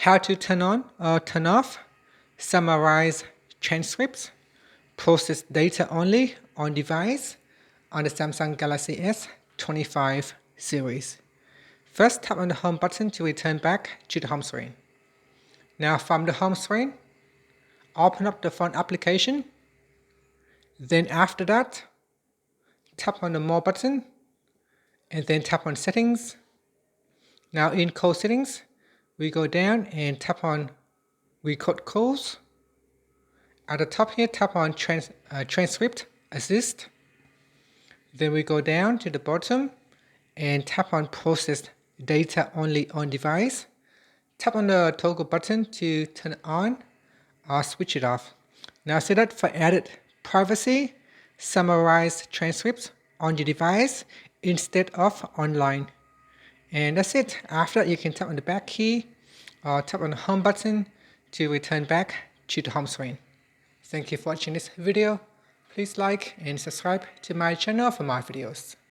how to turn on or turn off, summarize transcripts, process data only on device on the Samsung Galaxy S25 series. First, tap on the home button to return back to the home screen. Now from the home screen, open up the phone application. Then after that, tap on the More button and then tap on Settings. Now in Call Settings, we go down and tap on Record Calls. At the top here, tap on Transcript Assist. Then we go down to the bottom and tap on Process Data Only on Device. Tap on the toggle button to turn it on or switch it off. Now set that for added privacy, summarize transcripts on your device instead of online. And that's it. After that, you can tap on the back key or tap on the home button to return back to the home screen. Thank you for watching this video. Please like and subscribe to my channel for more videos.